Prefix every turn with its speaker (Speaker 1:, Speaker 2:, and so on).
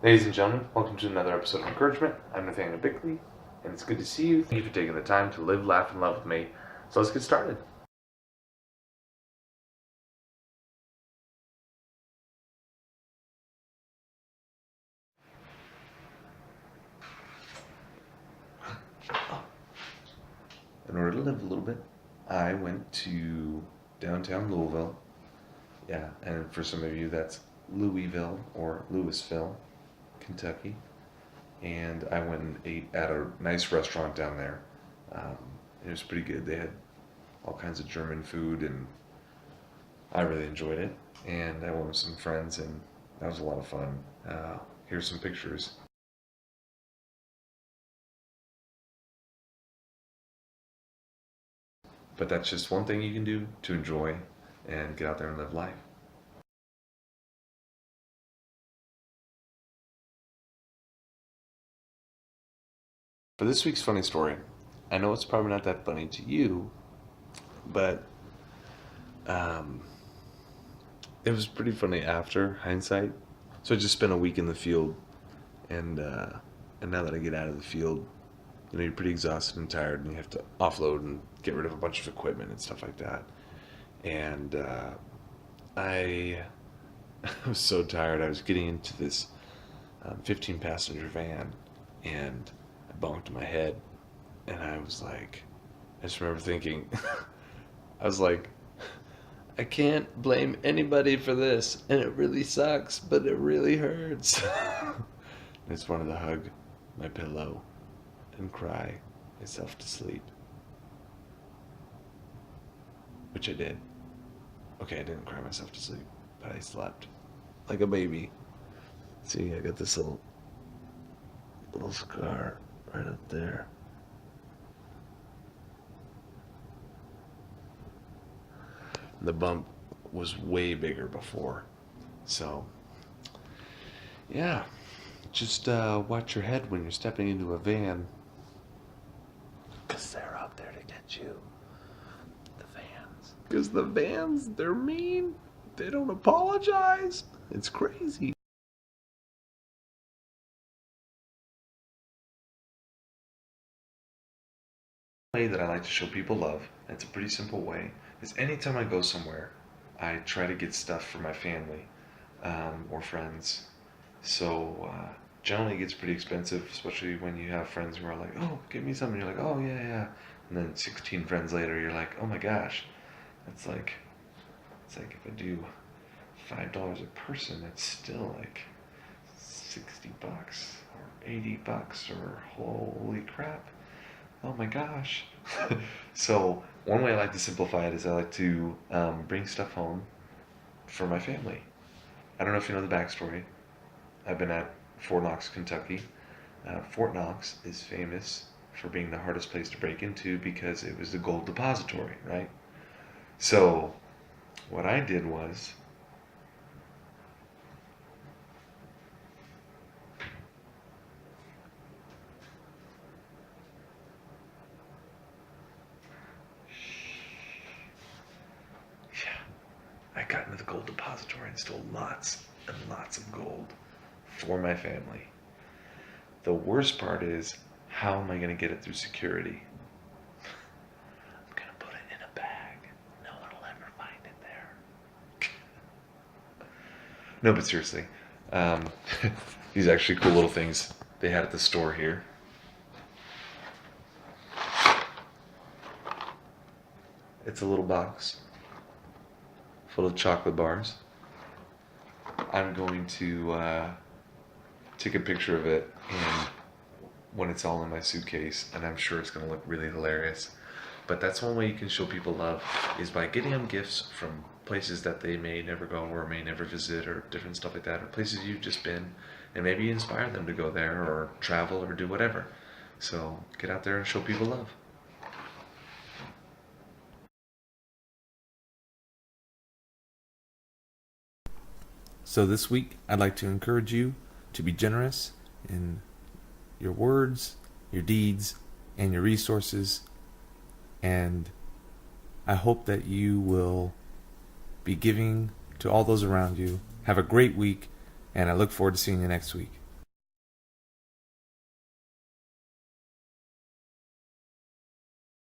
Speaker 1: Ladies and gentlemen, welcome to another episode of Encouragement. I'm Nathaniel Bickley, and it's good to see you. Thank you for taking the time to live, laugh, and love with me. So let's get started. In order to live a little bit, I went to downtown Louisville. Yeah, and for some of you, that's Louisville or Louisville, Kentucky. And I went and ate at a nice restaurant down there. Um, it was pretty good. They had all kinds of German food, and I really enjoyed it. And I went with some friends, and that was a lot of fun. Here's some pictures. But that's just one thing you can do to enjoy and get out there and live life. For this week's funny story, I know it's probably not that funny to you, but um, it was pretty funny after hindsight. So I just spent a week in the field, and now that I get out of the field, you're pretty exhausted and tired, and you have to offload and get rid of a bunch of equipment and stuff like that. And I was so tired. I was getting into this 15 passenger van, and I bumped my head, and I was like, I just remember thinking, I was like, I can't blame anybody for this, and it really sucks, but it really hurts. I just wanted to hug my pillow and cry myself to sleep, which I did. Okay, I didn't cry myself to sleep, but I slept like a baby. See, I got this little scar right up there. The bump was way bigger before. So, yeah, just watch your head when you're stepping into a van, because they're out there to get you. The vans. Because the vans, they're mean. They don't apologize. It's crazy. Way that I like to show people love, and it's a pretty simple way, is anytime I go somewhere, I try to get stuff for my family or friends. So generally it gets pretty expensive, especially when you have friends who are like, oh, get me something. You're like, oh, yeah, yeah. And then 16 friends later, you're like, oh my gosh. It's like if I do $5 a person, it's still like $60 or $80 or holy crap. Oh my gosh. So one way I like to simplify it is I like to bring stuff home for my family. I don't know if you know the backstory. I've been at Fort Knox, Kentucky. Fort Knox is famous for being the hardest place to break into because it was the gold depository, right? So what I did was I got into the gold depository and stole lots and lots of gold for my family. The worst part is, how am I going to get it through security? I'm going to put it in a bag. No one will ever find it there. No, but seriously, these are actually cool little things they had at the store here. It's a little box full of chocolate bars. I'm going to take a picture of it and when it's all in my suitcase, and I'm sure it's going to look really hilarious. But that's one way you can show people love, is by getting them gifts from places that they may never go or may never visit, or different stuff like that, or places you've just been, and maybe you inspire them to go there or travel or do whatever. So get out there and show people love. So this week, I'd like to encourage you to be generous in your words, your deeds, and your resources. And I hope that you will be giving to all those around you. Have a great week, and I look forward to seeing you next week.